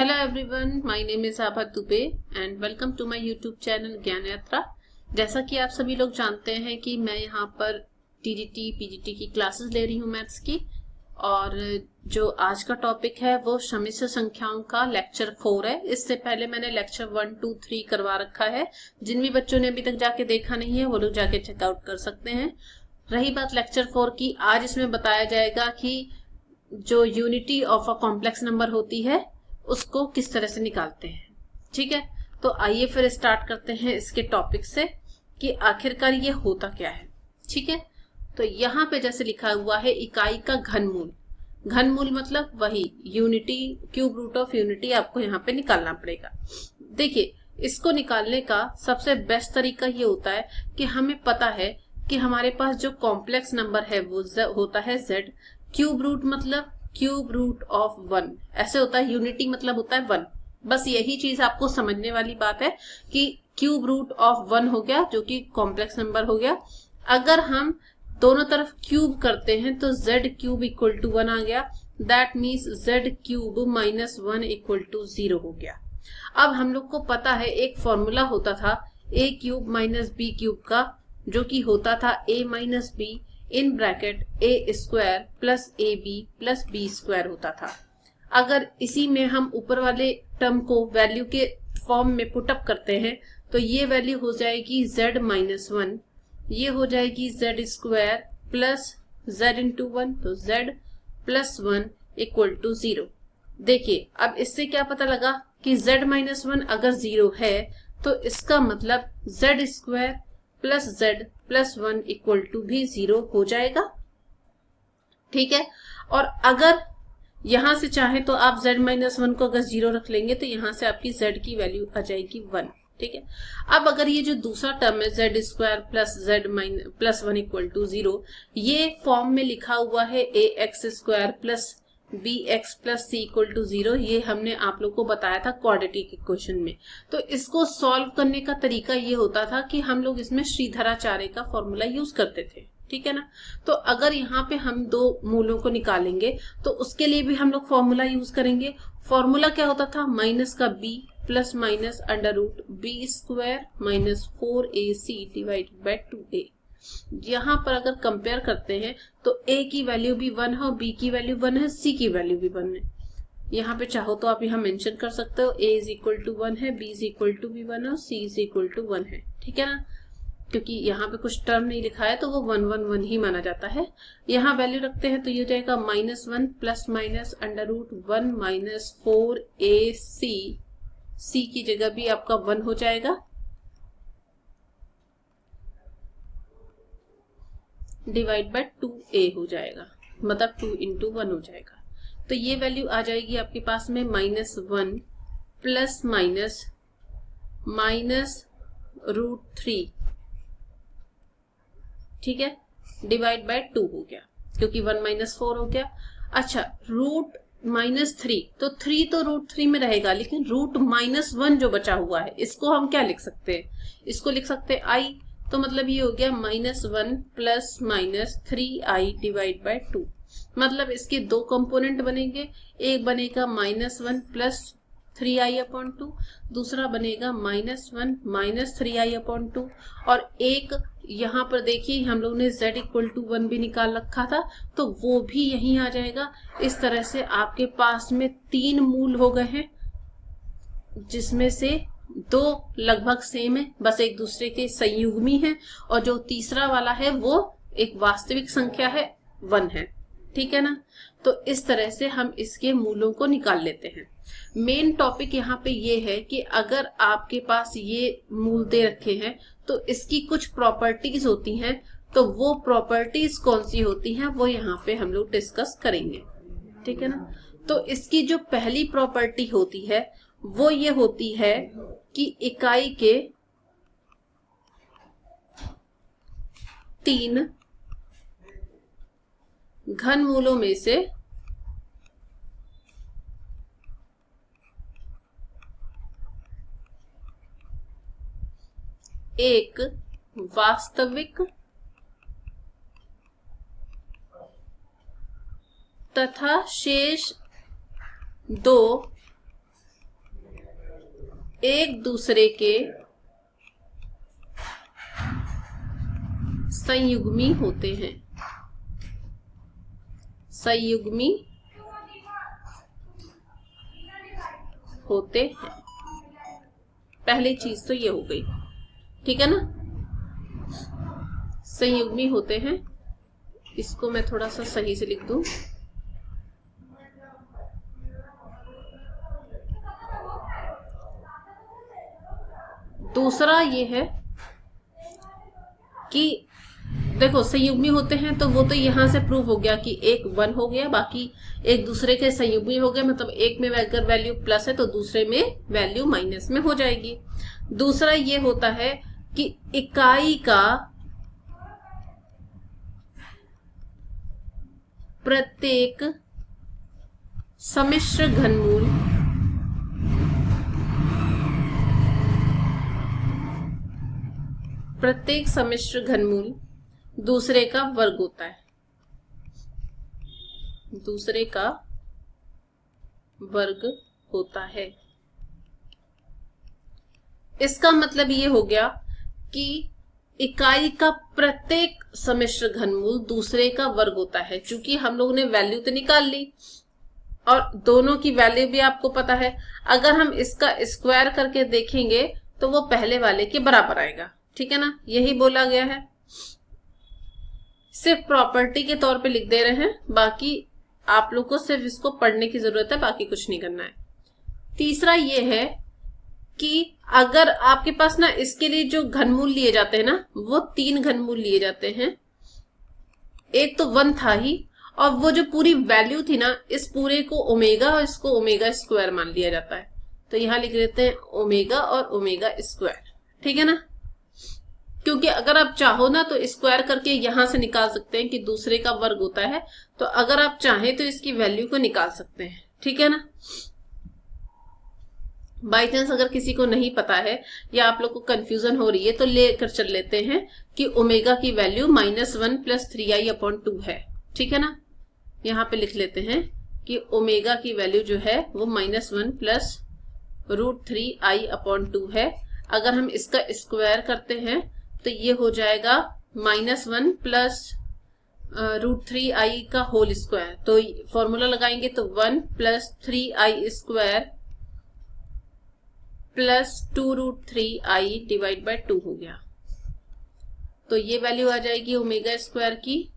Hello everyone, my name is Abha Dubey and welcome to my YouTube channel ज्ञान यात्रा। जैसा कि आप सभी लोग जानते हैं कि मैं यहाँ पर TGT, PGT की क्लासेस ले रही हूँ मैथ्स की, और जो आज का टॉपिक है वो सम्मिश्र संख्याओं का लेक्चर 4 है। इससे पहले मैंने लेक्चर 1, 2, 3 करवा रखा है। जिन भी बच्चों ने अभी तक जाके देखा नहीं है वो लोग जाके चेकआउट कर सकते हैं। रही बात लेक्चर 4 की, आज इसमें बताया जाएगा कि जो unity of a complex number होती है उसको किस तरह से निकालते हैं। ठीक है, तो आइए फिर स्टार्ट करते हैं इसके टॉपिक से कि आखिरकार ये होता क्या है। ठीक है, तो यहाँ पे जैसे लिखा हुआ है इकाई का घनमूल। घनमूल मतलब वही unity, cube root of unity आपको यहाँ पे निकालना पड़ेगा। देखिए, इसको निकालने का सबसे बेस्ट तरीका ये होता है कि हमें पता है कि हमारे पास जो कॉम्प्लेक्स नंबर है वो होता है z। क्यूब रूट मतलब क्यूब रूट ऑफ 1 ऐसे होता है। यूनिटी मतलब होता है 1। बस यही चीज आपको समझने वाली बात है कि क्यूब रूट ऑफ 1 हो गया जो कि कॉम्प्लेक्स नंबर हो गया। अगर हम दोनों तरफ क्यूब करते हैं तो z क्यूब इक्वल टू 1 आ गया। That means z cube minus 1 equal to 0 हो गया। अब हम लोग को पता है एक फॉर्मूला होता था a cube minus b cube का, जो कि होता था a minus b in bracket a square plus a b plus b square होता था। अगर इसी में हम ऊपर वाले टर्म को वैल्यू के फॉर्म में पुटअप करते हैं तो ये वैल्यू हो जाएगी z माइनस 1, ये हो जाएगी z square plus z into 1, तो z प्लस 1 इक्वल टू 0। देखिए, अब इससे क्या पता लगा कि z माइनस 1 अगर 0 है तो इसका मतलब z square plus z plus 1 equal to भी 0 हो जाएगा। ठीक है, और अगर यहां से चाहे तो आप z माइनस 1 को अगर 0 रख लेंगे तो यहां से आपकी z की वैल्यू आ जाएगी 1। ठीक है, अब अगर ये जो दूसरा टर्म है z square plus z plus 1 equal to 0, ये फॉर्म में लिखा हुआ है a x square plus b x plus c equal to 0, ये हमने आप लोग को बताया था क्वाड्रेटिक इक्वेशन में। तो इसको सॉल्व करने का तरीका ये होता था कि हम लोग इसमें श्रीधराचार्य का फॉर्मूला यूज करते थे। ठीक है ना, तो अगर यहाँ पे हम दो मूलों को निकालेंगे तो उसके लिए भी हम लोग फॉर्मूला यूज करेंगे। फॉर्मूला क्या होता था, माइनस का b plus minus under root b square minus 4ac divided by 2a। यहाँ पर अगर कंपेयर करते हैं तो a की वैल्यू भी 1 है, b की वैल्यू 1 है, c की वैल्यू भी 1 है। यहाँ पे चाहो तो आप यहाँ मेंशन कर सकते हो a इज इक्वल टू 1 है, b इज इक्वल टू भी 1 है और c इज इक्वल टू 1 है। ठीक है ना, क्योंकि यहाँ पे कुछ टर्म नहीं लिखा है तो वो 1 1 1 ही माना जाता है। यहाँ वैल्यू रखते हैं तो ये हो जाएगा minus 1 plus minus under root 1 minus 4ac, c की जगह भी आपका 1 हो जाएगा, डिवाइड बाय 2a हो जाएगा, मतलब 2 इंटू 1 हो जाएगा। तो ये वैल्यू आ जाएगी आपके पास में minus 1 plus minus minus root 3। ठीक है, डिवाइड बाय 2 हो गया क्योंकि 1 माइनस 4 हो गया। अच्छा, रूट माइनस 3, तो 3 तो रूट 3 में रहेगा, लेकिन रूट माइनस 1 जो बचा हुआ है इसको हम क्या लिख सकते हैं, इसको लिख सकते हैं i। तो मतलब ये हो गया minus 1 plus minus 3i divide by 2। मतलब इसके दो कंपोनेंट बनेंगे, एक बनेगा माइनस 1 प्लस 3i अपॉन 2, दूसरा बनेगा माइनस 1 माइनस 3i अपॉन 2, और एक यहाँ पर देखिए हम लोग ने z इक्वल टू 1 भी निकाल रखा था तो वो भी यहीं आ जाएगा। इस तरह से आपके पास में 3 मूल हो गए हैं, जिसमें से 2 लगभग सेम है, बस एक दूसरे के संयुग्मी है, और जो तीसरा वाला है वो एक वास्तविक संख्या है, 1 है। ठीक है ना, तो इस तरह से हम इसके मूलों को निकाल लेते हैं। मेन टॉपिक यहाँ पे ये है कि अगर आपके पास ये मूल दे रखे हैं तो इसकी कुछ प्रॉपर्टीज होती हैं, तो वो प्रॉपर्टीज कौन सी होती हैं वो यहाँ पे हम लोग डिस्कस करेंगे। ठीक है ना, तो इसकी जो पहली प्रॉपर्टी होती है वो ये होती है कि इकाई के 3 घनमूलों में से एक वास्तविक तथा शेष 2 एक दूसरे के संयुग्मी होते हैं। संयुग्मी होते हैं। पहली चीज तो ये हो गई, ठीक है ना। संयुग्मी होते हैं, इसको मैं थोड़ा सा सही से लिख दूं। दूसरा ये है कि देखो संयुग्मी होते हैं तो वो तो यहां से प्रूव हो गया कि एक 1 हो गया, बाकी एक दूसरे के संयुग्मी हो गए, मतलब एक में अगर वैल्यू प्लस है तो दूसरे में वैल्यू माइनस में हो जाएगी। दूसरा ये होता है कि इकाई का प्रत्येक सम्मिश्र घनमूल दूसरे का वर्ग होता है। दूसरे का वर्ग होता है। इसका मतलब ये हो गया कि इकाई का प्रत्येक सम्मिश्र घनमूल दूसरे का वर्ग होता है। चूंकि हम लोगों ने वैल्यू तो निकाल ली और दोनों की वैल्यू भी आपको पता है, अगर हम इसका स्क्वायर करके देखेंगे तो वो पहले वाले के बराबर आएगा, ठीक है ना। यही बोला गया है, सिर्फ प्रॉपर्टी के तौर पे लिख दे रहे हैं, बाकी आप लोग को सिर्फ इसको पढ़ने की जरूरत है, बाकी कुछ नहीं करना है। तीसरा ये है कि अगर आपके पास ना इसके लिए जो घनमूल लिए जाते हैं ना, वो 3 घनमूल लिए जाते हैं। एक तो 1 था ही, और वो जो पूरी वैल्यू थी ना, इस पूरे को ओमेगा और इसको ओमेगा स्क्वायर मान लिया जाता है। तो यहां लिख लेते हैं ओमेगा और ओमेगा स्क्वायर, ठीक है ना। क्योंकि अगर आप चाहो ना तो स्क्वायर करके यहां से निकाल सकते हैं कि दूसरे का वर्ग होता है, तो अगर आप चाहें तो इसकी वैल्यू को निकाल सकते हैं, ठीक है ना। बाई चांस अगर किसी को नहीं पता है या आप लोग को कंफ्यूजन हो रही है तो लेकर चल लेते हैं कि ओमेगा की वैल्यू -1 + 3i/2 है, ठीक है ना। यहां पे लिख लेते हैं कि ओमेगा की वैल्यू जो है वो -1 + √3i/2 है। अगर हम इसका स्क्वायर करते हैं तो ये हो जाएगा -1 + √3i का होल स्क्वायर। तो फॉर्मूला लगाएंगे तो 1 + 3i² + 2√3i/2 हो गया। तो ये वैल्यू आ जाएगी ओमेगा स्क्वायर की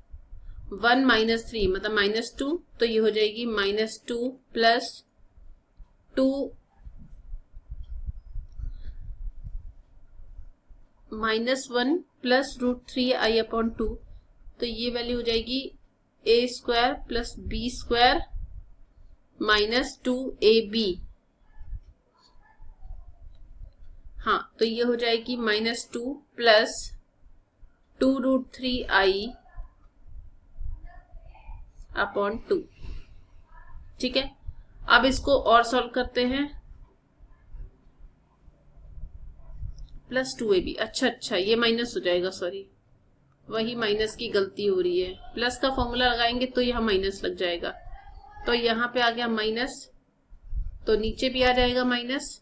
1 - 3 मतलब -2, तो ये हो जाएगी -2 + 2 -1 + √3i/2, तो ये वैल्यू हो जाएगी a² + b² - 2ab। हाँ, तो ये हो जाएगी -2 + 2√3i/2, ठीक है। अब इसको और सॉल्व करते हैं, +2ab। अच्छा, ये माइनस हो जाएगा, सॉरी, वही माइनस की गलती हो रही है। प्लस का फॉर्मूला लगाएंगे तो यहाँ माइनस लग जाएगा, तो यहाँ पे आ गया माइनस, तो नीचे भी आ जाएगा माइनस।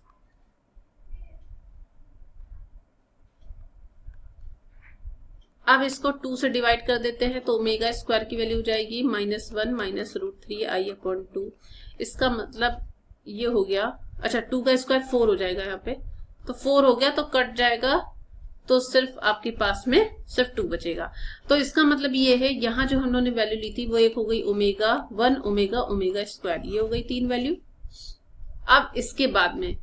अब इसको 2 से डिवाइड कर देते हैं तो ओमेगा स्क्वायर की वैल्यू हो जाएगी -1 - √3i/2। इसका मतलब ये हो गया, अच्छा 2 का स्क्वायर 4 हो जाएगा, यहाँ पे तो 4 हो गया, तो कट जाएगा, तो सिर्फ आपके पास में सिर्फ 2 बचेगा। तो इसका मतलब ये है, यहाँ जो हम लोगों ने वैल्यू ली थी वो एक हो गई ओमेगा 1 ओमेगा स्क्वायर, ये हो गई 3 वैल्यू। अब इसके बाद में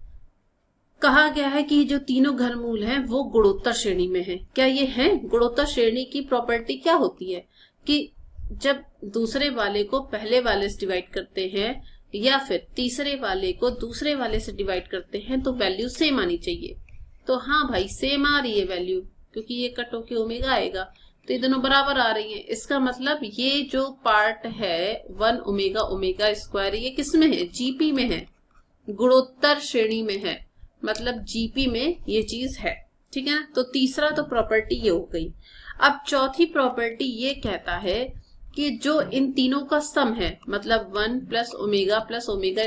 कहा गया है कि जो तीनों घनमूल हैं वो गुणोत्तर श्रेणी में हैं। क्या ये हैं? गुणोत्तर श्रेणी की प्रॉपर्टी क्या होती है कि जब दूसरे वाले को पहले वाले से डिवाइड करते हैं या फिर तीसरे वाले को दूसरे वाले से डिवाइड करते हैं तो वैल्यू सेम आनी चाहिए। तो हाँ भाई, सेम आ रही है वैल्यू, क्योंकि ये कट होके ओमेगा आएगा, तो ये दोनों बराबर आ रही हैं। इसका मतलब ये जो पार्ट है 1 ओमेगा स्क्वायर, ये किस में है? जीपी में है, गुणोत्तर श्रेणी में है, मतलब जीपी में ये चीज है, ठीक है ना। तो तीसरा तो प्रॉपर्टी ये हो गई। अब चौथी प्रॉपर्टी ये कहता है कि जो इन तीनों का सम है, मतलब 1 + ओमेगा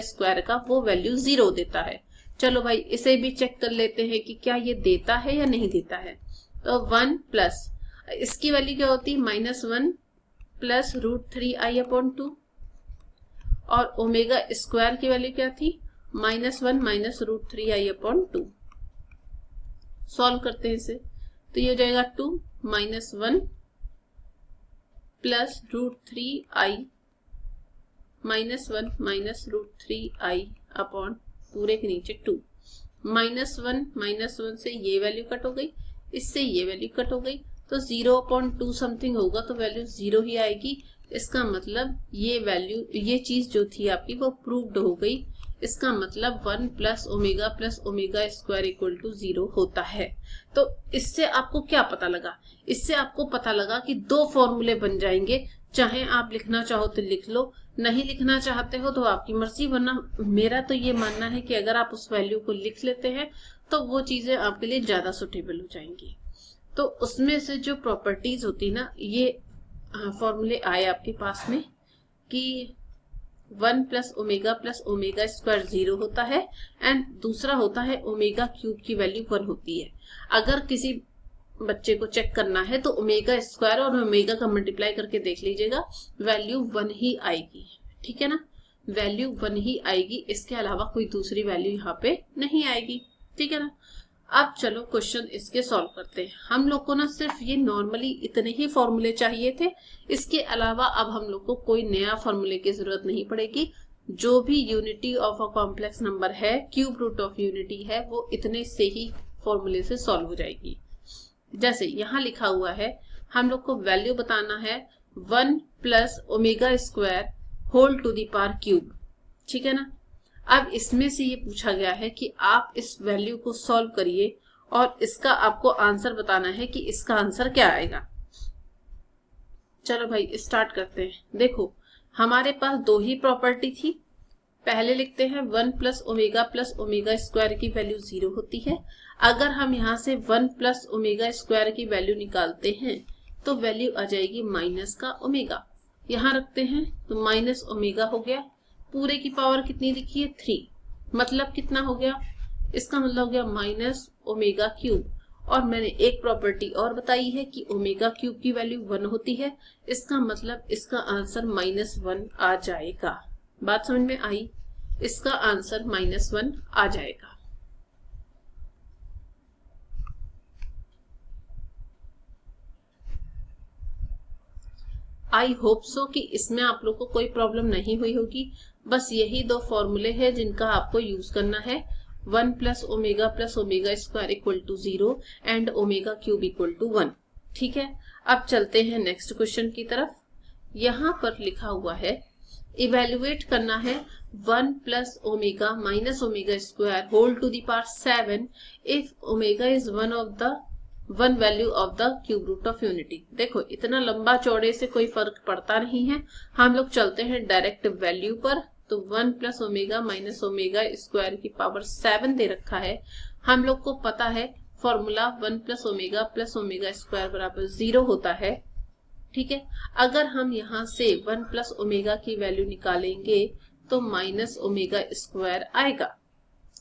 स्क्वायर का, वो वैल्यू 0 देता है। चलो भाई इसे भी चेक कर लेते हैं कि क्या ये देता है या नहीं देता है। तो 1 प्लस इसकी वैल्यू क्या होती है, -1 प्लस √3i/2 और ओमेगा स्क्वायर की वैल्यू क्या थी, -1 माइनस √3i/2। सॉल्व करते हैं इसे, तो ये हो जाएगा 2 -1 प्लस √3i -1 माइनस √3i/ पूरे के नीचे 2। -1 से ये वैल्यू कट हो गई, इससे ये वैल्यू कट हो गई, तो 0/2 समथिंग होगा, तो वैल्यू 0 ही आएगी। इसका मतलब ये वैल्यू, ये चीज जो थी आपकी वो प्रूव्ड हो गई। इसका मतलब 1 plus omega square equal to 0 होता है। तो इससे आपको क्या पता लगा, इससे आपको पता लगा कि दो फॉर्मूले बन जाएंगे। चाहे आप लिखना चाहो तो लिख लो, नहीं लिखना चाहते हो तो आपकी मर्जी, वरना मेरा तो ये मानना है कि अगर आप उस वैल्यू को लिख लेते हैं तो वो चीजें आपके लिए ज्यादा सुटेबल हो जाएंगी। तो उसमें से जो प्रॉपर्टीज होती ना, ये फॉर्मूले आए आपके पास में कि 1 प्लस ओमेगा स्क्वायर 0 होता है एंड दूसरा होता है ओमेगा क्यूब की वैल्यू 1 होती है। अगर किसी बच्चे को चेक करना है तो ओमेगा स्क्वायर और ओमेगा का मल्टीप्लाई करके देख लीजिएगा, वैल्यू 1 ही आएगी। ठीक है ना, वैल्यू 1 ही आएगी, इसके अलावा कोई दूसरी वैल्यू यहाँ पे नहीं आएगी। ठीक है ना। अब चलो क्वेश्चन इसके सॉल्व करते हैं। हम लोग को ना सिर्फ ये नॉर्मली इतने ही फॉर्मूले चाहिए थे, इसके अलावा अब हम लोग को कोई नया फॉर्मूले की जरूरत नहीं पड़ेगी। जो भी unity of a complex number है, क्यूब रूट ऑफ यूनिटी है, वो इतने से ही फॉर्मूले से सॉल्व हो जाएगी। जैसे यहाँ लिखा हुआ है, हम लोग को वैल्यू बताना है 1 plus omega square whole to the power cube. ठीक है ना। अब इसमें से ये पूछा गया है कि आप इस वैल्यू को सॉल्व करिए और इसका आपको आंसर बताना है कि इसका आंसर क्या आएगा। चलो भाई स्टार्ट करते हैं। देखो हमारे पास दो ही प्रॉपर्टी थी। पहले लिखते हैं 1 प्लस ओमेगा स्क्वायर की वैल्यू 0 होती है। अगर हम यहाँ से 1 प्लस ओमेगा स्क्वायर की वैल्यू निकालते हैं तो वैल्यू आ जाएगी माइनस का ओमेगा। यहाँ रखते हैं तो माइनस ओमेगा हो गया। पूरे की पावर कितनी लिखी है, 3, मतलब कितना हो गया, इसका मतलब हो गया माइनस ओमेगा क्यूब। और मैंने एक प्रॉपर्टी और बताई है कि ओमेगा क्यूब की वैल्यू 1 होती है, इसका मतलब इसका आंसर -1 आ जाएगा। बात समझ में आई, इसका आंसर -1 आ जाएगा। आई होप सो कि इसमें आप लोग को कोई प्रॉब्लम नहीं हुई होगी। बस यही दो फॉर्मूले हैं जिनका आपको यूज करना है, 1 plus omega square equal to 0 and omega cube equal to 1। ठीक है, अब चलते हैं नेक्स्ट क्वेश्चन की तरफ। यहाँ पर लिखा हुआ है इवेल्युएट करना है 1 plus omega minus omega square whole to the power 7 if omega is one value of the cube root of unity. देखो इतना लंबा चौड़े से कोई फर्क पड़ता नहीं है, हम लोग चलते हैं डायरेक्ट वैल्यू पर। तो 1 plus omega minus omega square की पावर 7 दे रखा है। हम लोग को पता है फॉर्मूला 1 प्लस ओमेगा स्क्वायर बराबर 0 होता है। ठीक है, अगर हम यहाँ से 1 प्लस ओमेगा की वैल्यू निकालेंगे तो माइनस ओमेगा स्क्वायर आएगा।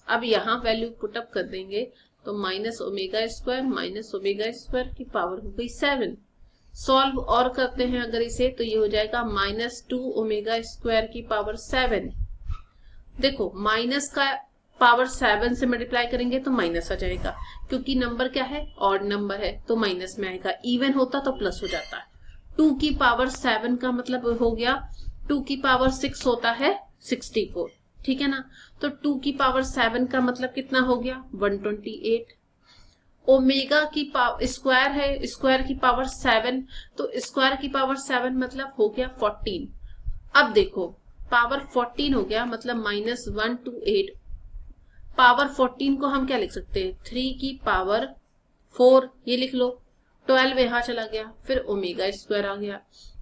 अब यहाँ वैल्यू पुटअप कर देंगे तो माइनस ओमेगा स्क्वायर की पावर हो गई 7। सॉल्व और करते हैं अगर इसे, तो ये हो जाएगा -2 ओमेगा स्क्वायर की पावर 7। देखो माइनस का पावर 7 से मल्टीप्लाई करेंगे तो माइनस आ जाएगा, क्योंकि नंबर क्या है, ऑड नंबर है, तो माइनस में आएगा। इवन होता तो प्लस हो जाता है। 2 की पावर 7 का मतलब हो गया 2 की पावर 6 होता है 64। ठीक है ना, तो 2 की पावर 7 का मतलब कितना हो गया, 128। ओमेगा की पावर स्क्वायर है, स्क्वायर की पावर 7, तो स्क्वायर की पावर 7 मतलब हो गया 14। अब देखो पावर 14 हो गया, मतलब -128। पावर 14 को हम क्या लिख सकते हैं, 3 की पावर 4, ये लिख लो। 12 यहाँ चला गया, फिर ओमेगा स्क्वायर आ गया।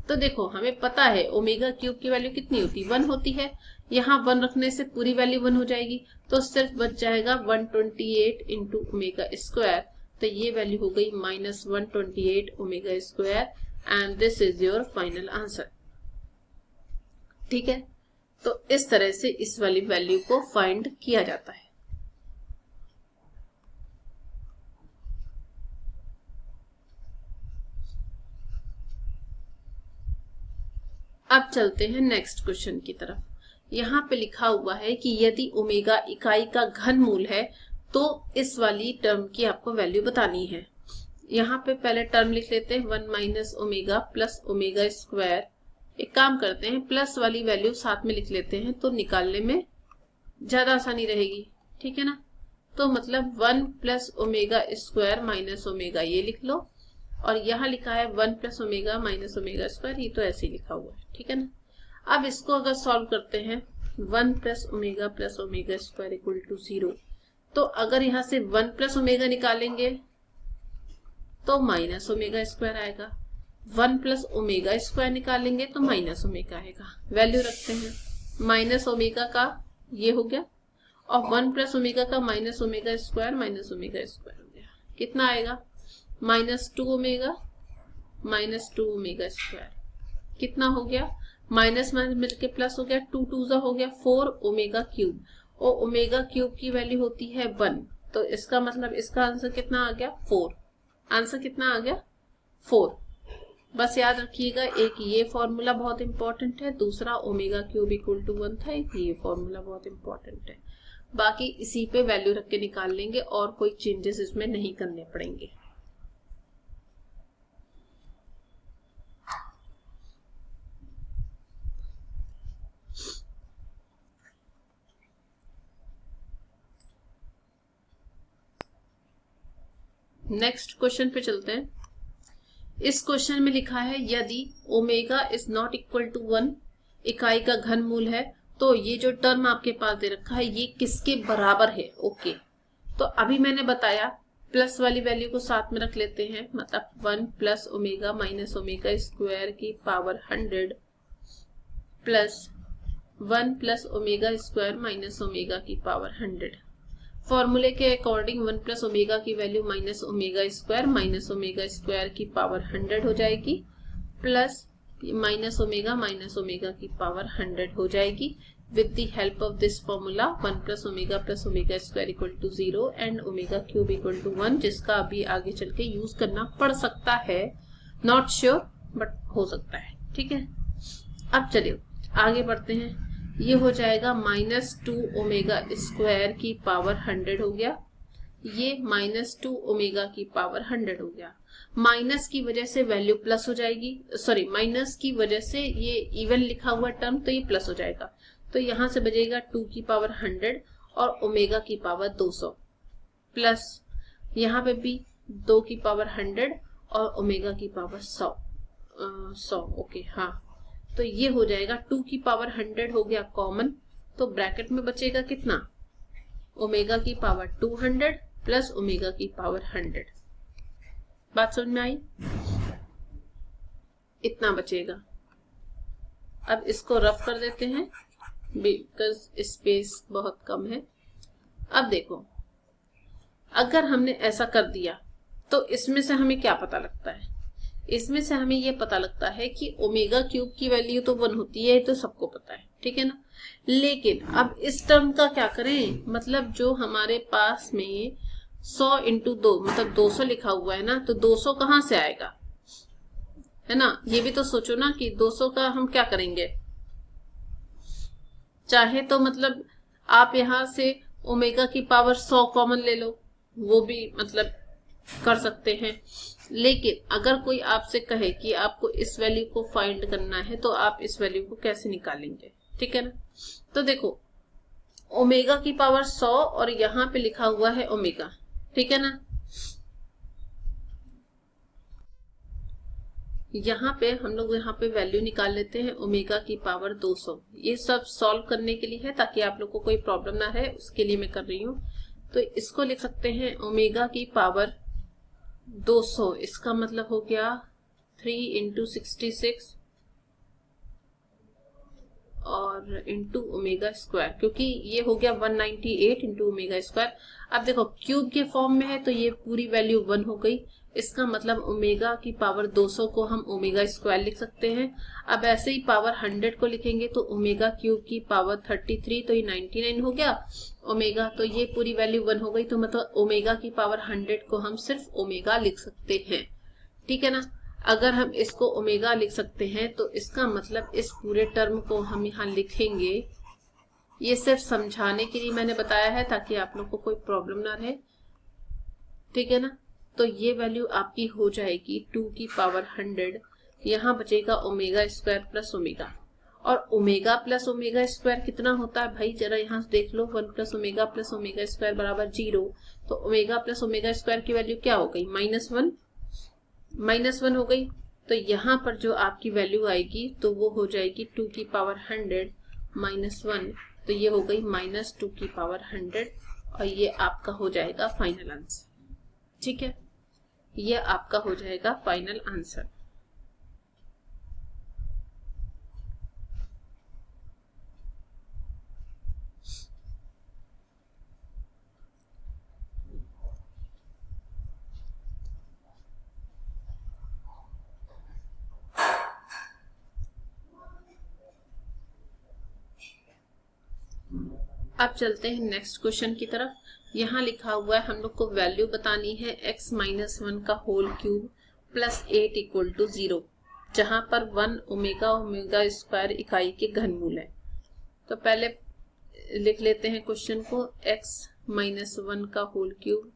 तो देखो हमें पता है ओमेगा क्यूब की वैल्यू कितनी होती है, 1 होती है। यहाँ 1 रखने से पूरी वैल्यू 1 हो जाएगी, तो सिर्फ बच जाएगा 128 इंटू ओमेगा स्क्वायर। तो ये वैल्यू हो गई -128 omega square and this is your final answer. ठीक है, तो इस तरह से इस वाली वैल्यू को फाइंड किया जाता है। अब चलते हैं नेक्स्ट क्वेश्चन की तरफ। यहाँ पे लिखा हुआ है कि यदि ओमेगा इकाई का घन मूल है तो इस वाली टर्म की आपको वैल्यू बतानी है। यहाँ पे पहले टर्म लिख लेते हैं 1 minus omega plus omega square. एक काम करते हैं, प्लस वाली वैल्यू साथ में लिख लेते हैं तो निकालने में ज्यादा आसानी रहेगी, ठीक है ना। तो मतलब 1 plus omega square minus omega ये लिख लो, और यहाँ लिखा है 1 plus omega minus omega square, ये तो ऐसे ही लिखा हुआ है, ठीक है ना। अब इसको अगर सॉल्व करते हैं 1 plus omega square equal to 0, तो अगर यहाँ से 1 प्लस ओमेगा निकालेंगे तो माइनस ओमेगा स्क्वायर आएगा, 1 प्लस ओमेगा स्क्वायर निकालेंगे तो माइनस ओमेगा आएगा। वैल्यू रखते हैं, माइनस ओमेगा का ये हो गया और 1 प्लस ओमेगा का माइनस ओमेगा स्क्वायर हो गया। कितना आएगा? -2 ओमेगा स्क्वायर। कितना हो गया? माइनस माइनस मिलके प्लस हो गया, 2 2 जा हो गया 4 ओमेगा क्यूब, और ओमेगा क्यूब की वैल्यू होती है 1, तो इसका मतलब इसका आंसर कितना आ गया? 4। आंसर कितना आ गया? 4। बस याद रखिएगा, एक ये फॉर्मूला बहुत इंपॉर्टेंट है, दूसरा ओमेगा क्यूब इक्वल टू 1 था, एक ये फॉर्मूला बहुत इंपॉर्टेंट है। बाकी इसी पे वैल्यू रख के निकाल लेंगे और कोई चेंजेस इसमें नहीं करने पड़ेंगे। नेक्स्ट क्वेश्चन पे चलते हैं। इस क्वेश्चन में लिखा है यदि omega is not equal to 1 इकाई का घन मूल है तो ये जो टर्म आपके पास दे रखा है ये किसके बराबर है? ओके, तो अभी मैंने बताया प्लस वाली वैल्यू को साथ में रख लेते हैं, मतलब 1 plus omega minus omega square की power 100 plus 1 plus omega square minus omega की पावर 100। फॉर्मूले के अकॉर्डिंग 1 प्लस ओमेगा की वैल्यू माइनस ओमेगा स्क्वायर की पावर 100 हो जाएगी, प्लस माइनस ओमेगा की पावर 100 हो जाएगी। With the help of this formula 1 plus omega square equal to 0 and omega cube equal to 1, जिसका अभी आगे चल के यूज करना पड़ सकता है, नॉट श्योर बट हो सकता है, ठीक है। अब चलिए आगे बढ़ते हैं। ये हो जाएगा -2 ओमेगा स्क्वायर की पावर 100 हो गया, ये -2 ओमेगा की पावर 100 हो गया। माइनस की वजह से वैल्यू प्लस हो जाएगी, सॉरी माइनस की वजह से ये इवन लिखा हुआ टर्म तो ये प्लस हो जाएगा, तो यहां से बचेगा 2 की पावर 100 और ओमेगा की पावर 200, प्लस यहाँ पे भी 2 की पावर 100 और ओमेगा की पावर 100। ओके हाँ, तो ये हो जाएगा 2 की पावर 100 हो गया कॉमन, तो ब्रैकेट में बचेगा कितना? ओमेगा की पावर 200 प्लस ओमेगा की पावर 100। बात समझ में आई? इतना बचेगा। अब इसको रफ कर देते हैं बिकॉज स्पेस बहुत कम है। अब देखो, अगर हमने ऐसा कर दिया तो इसमें से हमें क्या पता लगता है? इसमें से हमें ये पता लगता है कि ओमेगा क्यूब की वैल्यू तो 1 होती है, तो सबको पता है, ठीक है ना। लेकिन अब इस टर्म का क्या करें? मतलब जो हमारे पास में 100 इंटू 2 मतलब 200 लिखा हुआ है ना, तो 200 कहाँ से आएगा, है ना। ये भी तो सोचो ना कि 200 का हम क्या करेंगे। चाहे तो मतलब आप यहां से ओमेगा की पावर 100 कॉमन ले लो, वो भी मतलब कर सकते हैं। लेकिन अगर कोई आपसे कहे कि आपको इस वैल्यू को फाइंड करना है तो आप इस वैल्यू को कैसे निकालेंगे, ठीक है ना। तो देखो ओमेगा की पावर 100 और यहाँ पे लिखा हुआ है ओमेगा, ठीक है ना। यहाँ पे हम लोग यहाँ पे वैल्यू निकाल लेते हैं ओमेगा की पावर 200। ये सब सॉल्व करने के लिए है ताकि आप लोग को कोई प्रॉब्लम ना रहे, उसके लिए मैं कर रही हूँ। तो इसको लिख सकते हैं ओमेगा की पावर 200, इसका मतलब हो गया 3 इंटू 66 और इंटू ओमेगा स्क्वायर, क्योंकि ये हो गया 198 इंटू ओमेगा स्क्वायर। अब देखो क्यूब के फॉर्म में है तो ये पूरी वैल्यू 1 हो गई, इसका मतलब ओमेगा की पावर 200 को हम ओमेगा स्क्वायर लिख सकते हैं। अब ऐसे ही पावर 100 को लिखेंगे तो ओमेगा क्यूब की पावर 33, तो ये 99 हो गया ओमेगा, तो ये पूरी वैल्यू 1 हो गई। तो मतलब ओमेगा की पावर 100 को हम सिर्फ ओमेगा लिख सकते हैं, ठीक है ना। अगर हम इसको ओमेगा लिख सकते हैं तो इसका मतलब इस पूरे टर्म को हम यहाँ लिखेंगे। ये सिर्फ समझाने के लिए मैंने बताया है ताकि आप लोग को कोई प्रॉब्लम ना रहे, ठीक है ना। तो ये वैल्यू आपकी हो जाएगी 2 की पावर 100। यहाँ बचेगा ओमेगा स्क्वायर प्लस ओमेगा, और ओमेगा प्लस ओमेगा स्क्वायर कितना होता है भाई, जरा यहाँ से देख लो। 1 प्लस ओमेगा स्क्वायर बराबर 0। तो ओमेगा प्लस ओमेगा स्क्वायर की वैल्यू क्या हो गई, -1 हो गई। तो यहाँ पर जो आपकी वैल्यू आएगी तो वो हो जाएगी 2 की पावर 100 -1। तो ये हो गई -2 की पावर 100, और ये आपका हो जाएगा फाइनल आंसर, ठीक है। ये आपका हो जाएगा फाइनल आंसर। अब चलते हैं नेक्स्ट क्वेश्चन की तरफ। यहाँ लिखा हुआ है हम लोग को वैल्यू बतानी है x-1 का whole cube plus 8 equal to 0, जहां पर 1 ओमेगा स्क्वायर इकाई के घनमूल है। तो पहले लिख लेते हैं क्वेश्चन को, x-1 का whole cube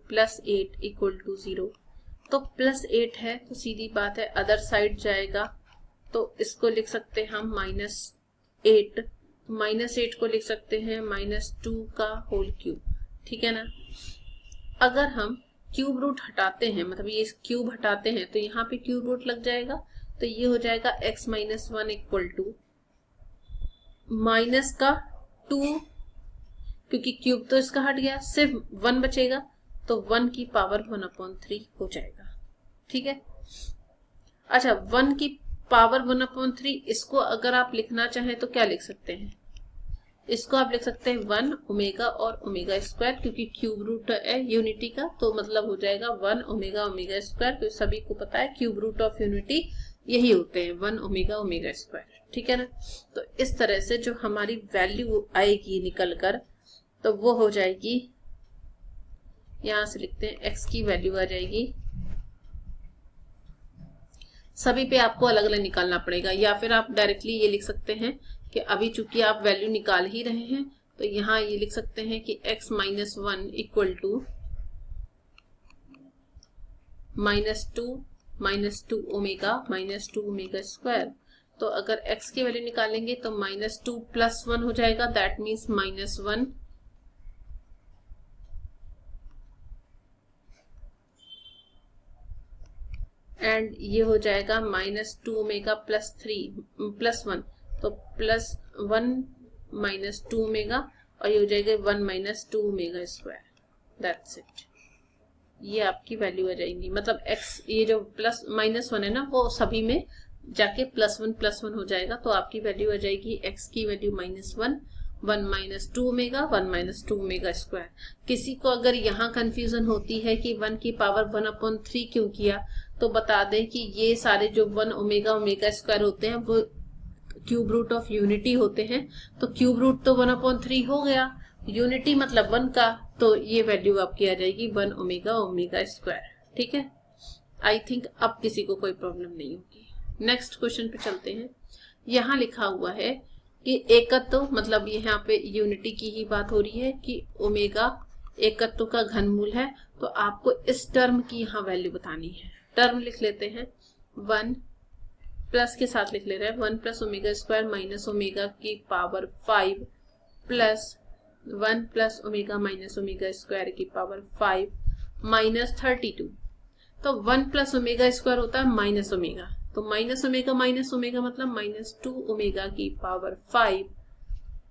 plus 8 equal to 0। तो प्लस 8 है तो सीधी बात है अदर साइड जाएगा, तो इसको लिख सकते हैं हम -8। -8 को लिख सकते हैं -2 का होल क्यूब, ठीक है ना। अगर हम क्यूब रूट हटाते हैं, मतलब ये क्यूब हटाते हैं, तो यहाँ पे क्यूब रूट लग जाएगा। तो ये हो जाएगा x-1 इक्वल टू माइनस का 2, क्योंकि क्यूब तो इसका हट गया, सिर्फ 1 बचेगा, तो 1 की पावर 1/3 हो जाएगा, ठीक है। अच्छा, 1 की पावर 1/3, इसको अगर आप लिखना चाहें तो क्या लिख सकते हैं, इसको आप लिख सकते हैं 1 ओमेगा और ओमेगा स्क्वायर, क्योंकि क्यूब रूट है यूनिटी का, तो मतलब हो जाएगा 1 ओमेगा स्क्वायर। तो सभी को पता है क्यूब रूट ऑफ यूनिटी यही होते हैं, 1 ओमेगा स्क्वायर, ठीक है ना। तो इस तरह से जो हमारी वैल्यू आएगी निकल कर, तो वो हो जाएगी, यहां से लिखते हैं x की वैल्यू आ जाएगी, सभी पे आपको अलग अलग निकालना पड़ेगा, या फिर आप डायरेक्टली ये लिख सकते हैं कि अभी चूंकि आप वैल्यू निकाल ही रहे हैं, तो यहाँ ये लिख सकते हैं कि x-1 equal to -2 omega square. तो अगर x की वैल्यू निकालेंगे तो -2 + 1 हो जाएगा, दैट मीन्स -1, एंड ये हो जाएगा -2 ओमेगा + 1, तो +1 -2 ओमेगा, और ये हो जाएगा 1 - 2 ओमेगा स्क्वायर, दैट्स इट। ये आपकी वैल्यू आ जाएंगी, मतलब x ये जो +-1 है ना, वो सभी में जाके +1 हो जाएगा। तो आपकी वैल्यू आ जाएगी x की वैल्यू -1, 1 - 2 ओमेगा, 1 - 2 ओमेगा स्क्वायर। किसी को अगर यहाँ कंफ्यूजन होती है कि 1 की पावर 1/3 क्यों किया, तो बता दें कि ये सारे जो 1 ओमेगा स्क्वायर होते हैं वो क्यूब रूट ऑफ यूनिटी होते हैं। तो क्यूब रूट तो 1/3 हो गया, यूनिटी मतलब 1 का, तो ये वैल्यू आपकी आ जाएगी 1 ओमेगा स्क्वायर, ठीक है। आई थिंक अब किसी को कोई प्रॉब्लम नहीं होगी। नेक्स्ट क्वेश्चन पे चलते हैं। यहाँ लिखा हुआ है कि एकत्व, मतलब यहाँ पे यूनिटी की ही बात हो रही है कि ओमेगा एकत्व का घनमूल है, तो आपको इस टर्म की यहाँ वैल्यू बतानी है। टर्म लिख लेते हैं, 1 प्लस के साथ लिख ले रहे हैं, 1 + ओमेगा स्क्वायर माइनस ओमेगा की पावर 5 प्लस 1 + ओमेगा स्क्वायर की पावर 5 माइनस 32। तो 1 + ओमेगा स्क्वायर होता है माइनस ओमेगा, तो माइनस ओमेगा मतलब -2 ओमेगा की पावर 5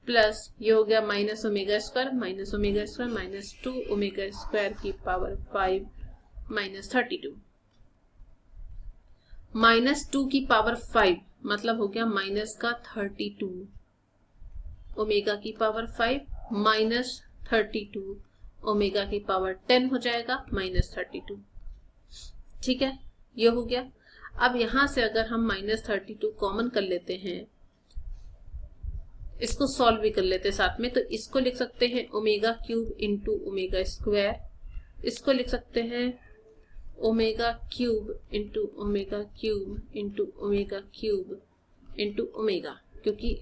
प्लस ये हो गया minus omega square -2 omega square की पावर 5 माइनस 32। -2 की पावर 5 मतलब हो गया माइनस का 32 ओमेगा की पावर 5 माइनस 32 ओमेगा की पावर 10 हो जाएगा -32, ठीक है, ये हो गया। अब यहां से अगर हम -32 कॉमन कर लेते हैं, इसको सॉल्व भी कर लेते हैं साथ में। तो इसको लिख सकते हैं omega cube into omega square, इसको लिख सकते हैं omega cube into omega cube into omega cube into omega, क्योंकि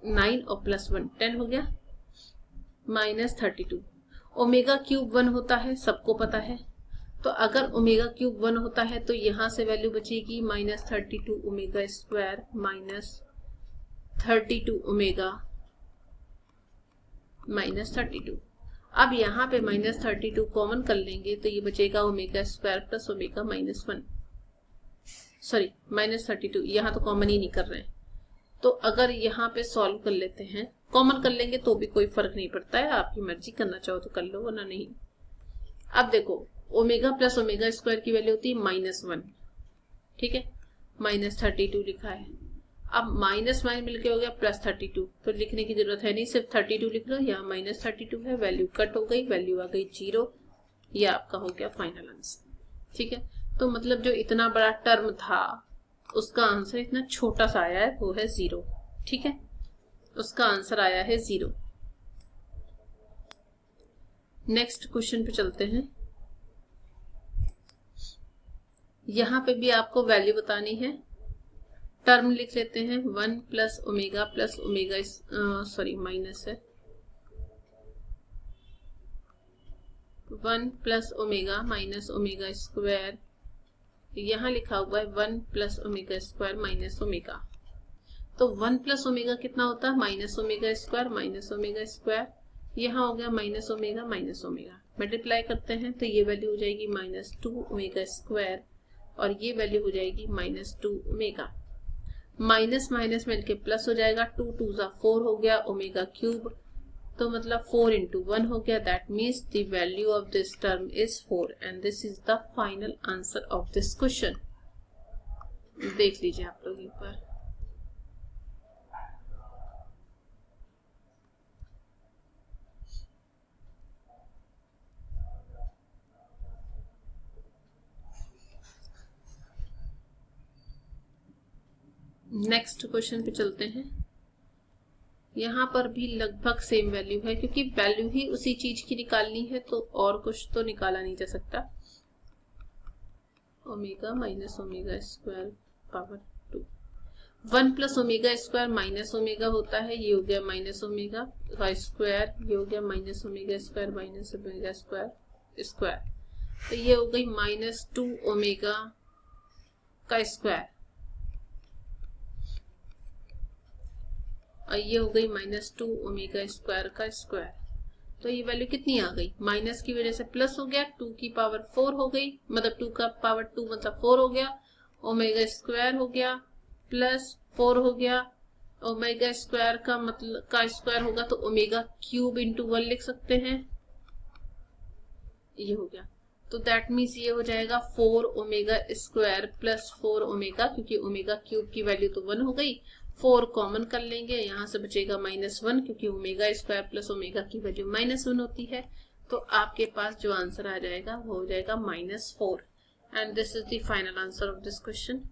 9 और प्लस 1 10 हो गया, माइनस 32। ओमेगा क्यूब 1 होता है, सबको पता है। तो अगर ओमेगा क्यूब 1 होता है तो यहां से वैल्यू बचेगी minus 32 omega square minus 32 omega minus 32। अब यहाँ पे माइनस 32 कॉमन कर लेंगे तो ये बचेगा omega square plus omega minus 1, sorry minus 32, यहाँ तो कॉमन ही नहीं कर रहे हैं। तो अगर यहाँ पे सॉल्व कर लेते हैं, कॉमन कर लेंगे तो भी कोई फर्क नहीं पड़ता है, आपकी मर्जी, करना चाहो तो कर लो वरना नहीं। अब देखो ओमेगा प्लस ओमेगा स्क्वायर की वैल्यू होती है माइनस 1, ठीक है, माइनस 32 लिखा है। अब माइनस माइनस मिलके हो गया प्लस 32, तो लिखने की जरूरत है नहीं, सिर्फ 32 लिख लो। यहाँ माइनस 32 है, वैल्यू कट हो गई, वैल्यू आ गई 0। ये आपका हो गया फाइनल आंसर, ठीक है। तो मतलब जो इतना बड़ा टर्म था उसका आंसर इतना छोटा सा आया है, वो है 0, ठीक है, उसका आंसर आया है 0। नेक्स्ट क्वेश्चन पे चलते हैं। यहाँ पे भी आपको वैल्यू बतानी है। टर्म लिख लेते हैं 1 प्लस ओमेगा सॉरी माइनस है, 1 plus omega minus omega square, यहाँ लिखा हुआ है 1 plus omega square minus omega. तो 1 प्लस ओमेगा कितना होता है, minus omega square minus omega square, यहाँ हो गया minus omega minus omega, multiply करते हैं तो ये वैल्यू हो जाएगी माइनस 2 ओमेगा स्क्वायर और ये वैल्यू हो जाएगी माइनस 2 ओमेगा। माइनस माइनस मिलके प्लस हो जाएगा, 2 2 4 हो गया ओमेगा क्यूब, तो मतलब 4 into 1 हो गया। That means the value of this term is 4 and this is the final answer of this question. देख लीजिए आप लोग एक बार। नेक्स्ट क्वेश्चन पे चलते हैं। यहाँ पर भी लगभग सेम वैल्यू है, क्योंकि वैल्यू ही उसी चीज की निकालनी है तो और कुछ तो निकाला नहीं जा सकता। Omega minus omega square power 2, 1 plus omega square minus omega होता है, ये हो गया माइनस ओमेगा का स्क्वायर, ये हो गया minus omega square minus omega square square, तो ये हो गई माइनस 2 ओमेगा का स्क्वायर और ये हो गई माइनस 2 ओमेगा स्क्वायर का स्क्वायर। तो ये वैल्यू कितनी आ गई, माइनस की वजह से प्लस हो गया, 2 की पावर 4 हो गई, मतलब 2 का पावर 2 मतलब 4 हो गया, ओमेगा स्क्वायर हो गया प्लस 4 हो गया, ओमेगा स्क्वायर का मतलब का स्क्वायर होगा तो ओमेगा क्यूब इंटू 1 लिख सकते हैं, ये हो गया। तो दैट मीन्स ये हो जाएगा 4 ओमेगा स्क्वायर प्लस 4 ओमेगा, क्योंकि ओमेगा क्यूब की वैल्यू तो 1 हो गई, 4 कॉमन कर लेंगे, यहाँ से बचेगा -1, क्योंकि ओमेगा स्क्वायर प्लस ओमेगा की वैल्यू -1 होती है। तो आपके पास जो आंसर आ जाएगा वो हो जाएगा -4 and this is the final answer of this question.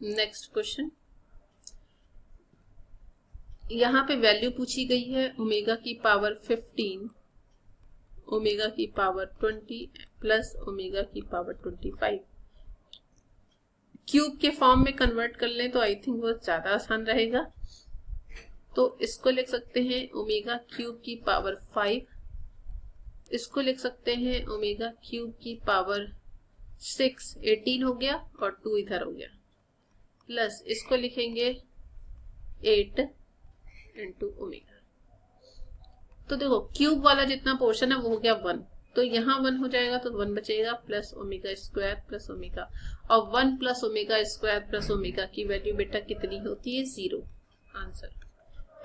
Next question, यहाँ पे वैल्यू पूछी गई है ओमेगा की पावर 15, ओमेगा की पावर 20 प्लस ओमेगा की पावर 25। क्यूब के फॉर्म में कन्वर्ट कर लें तो आई थिंक वो ज्यादा आसान रहेगा। तो इसको लिख सकते हैं ओमेगा क्यूब की पावर 5, इसको लिख सकते हैं ओमेगा क्यूब की पावर 6, 18 हो गया और 2 इधर हो गया, प्लस इसको लिखेंगे 8 इंटू ओमेगा। तो देखो क्यूब वाला जितना पोर्शन है वो हो गया 1, तो यहाँ 1 हो जाएगा तो 1 बचेगा plus omega square plus omega, और 1 plus omega square plus omega की वैल्यू बेटा कितनी होती है, 0। आंसर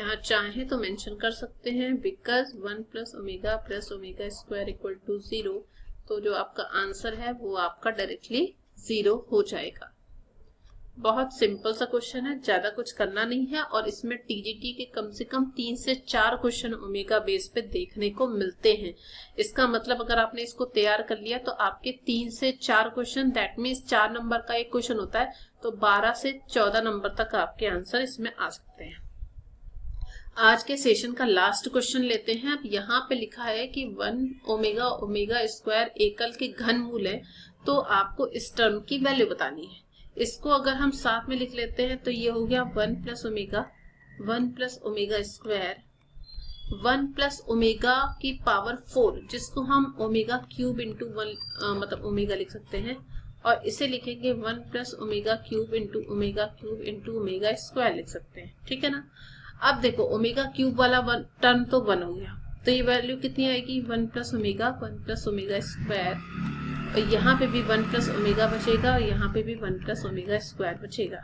यहाँ चाहे तो मेंशन कर सकते हैं, because 1 plus omega square equal to 0, तो जो आपका आंसर है वो आपका डायरेक्टली 0 हो जाएगा। बहुत सिंपल सा क्वेश्चन है, ज्यादा कुछ करना नहीं है और इसमें टीजीटी के कम से कम 3 से 4 क्वेश्चन ओमेगा बेस पे देखने को मिलते हैं। इसका मतलब अगर आपने इसको तैयार कर लिया तो आपके 3 से 4 क्वेश्चन, दैट मीन्स 4 नंबर का एक क्वेश्चन होता है, तो 12 से 14 नंबर तक आपके आंसर इसमें आ सकते हैं। आज के सेशन का लास्ट क्वेश्चन लेते हैं। अब यहाँ पे लिखा है कि 1 ओमेगा ओमेगा स्क्वायर एकल के घनमूल है, तो आपको इस टर्म की वैल्यू बतानी है। इसको अगर हम साथ में लिख लेते हैं तो ये हो गया 1 plus omega square 1 plus omega की पावर 4, जिसको हम ओमेगा क्यूब इंटू 1 मतलब ओमेगा लिख सकते हैं, और इसे लिखेंगे 1 plus omega cube into omega square लिख सकते हैं। ठीक है ना। अब देखो ओमेगा क्यूब वाला टर्म तो 1 हो गया, तो ये वैल्यू कितनी आएगी 1 प्लस ओमेगा स्क्वायर, और यहाँ पे भी 1 प्लस ओमेगा बचेगा और यहाँ पे भी 1 प्लस ओमेगा स्क्वायर बचेगा।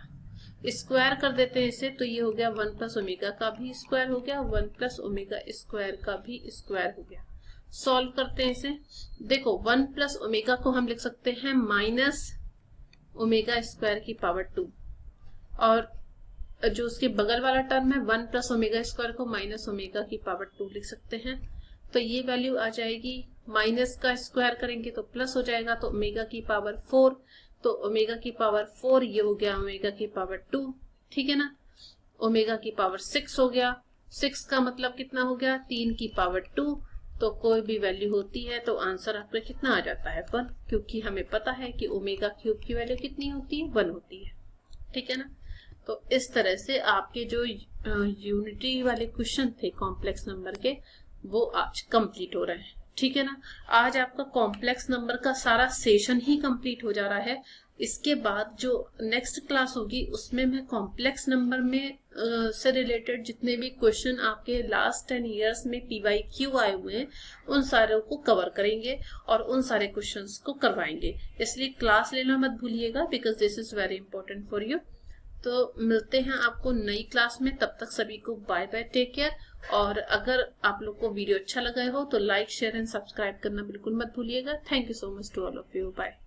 स्क्वायर कर देते हैं इसे, तो ये हो गया 1 प्लस ओमेगा का भी स्क्वायर हो गया, 1 प्लस ओमेगा स्क्वायर का भी स्क्वायर हो गया। सॉल्व करते हैं इसे। देखो 1 प्लस ओमेगा को हम लिख सकते हैं माइनस ओमेगा स्क्वायर की पावर 2, और जो उसके बगल वाला टर्म है 1 प्लस ओमेगा स्क्वायर को माइनस ओमेगा की पावर 2 लिख सकते हैं। तो ये वैल्यू आ जाएगी, माइनस का स्क्वायर करेंगे तो प्लस हो जाएगा, तो ओमेगा की पावर 4, तो ओमेगा की पावर 4 ये हो गया ओमेगा की पावर 2। ठीक है ना। ओमेगा की पावर 6 हो गया, 6 का मतलब कितना हो गया 3 की पावर 2, तो कोई भी वैल्यू होती है तो आंसर आपका कितना आ जाता है 1, क्योंकि हमें पता है कि ओमेगा क्यूब की वैल्यू कितनी होती है 1 होती है। ठीक है ना। तो इस तरह से आपके जो यूनिटी वाले क्वेश्चन थे कॉम्प्लेक्स नंबर के, वो आज कंप्लीट हो रहे हैं। ठीक है ना। आज आपका कॉम्प्लेक्स नंबर का सारा सेशन ही कंप्लीट हो जा रहा है। इसके बाद जो नेक्स्ट क्लास होगी उसमें मैं कॉम्प्लेक्स नंबर में से रिलेटेड जितने भी क्वेश्चन आपके लास्ट 10 ईयर्स में PYQ आए हुए हैं उन सारों को कवर करेंगे और उन सारे क्वेश्चंस को करवाएंगे। इसलिए क्लास लेना मत भूलिएगा, because this is very important for you. तो मिलते हैं आपको नई क्लास में, तब तक सभी को बाय बाय, टेक केयर। और अगर आप लोग को वीडियो अच्छा लगा हो तो लाइक शेयर एंड सब्सक्राइब करना बिल्कुल मत भूलिएगा। Thank you so much to all of you, bye.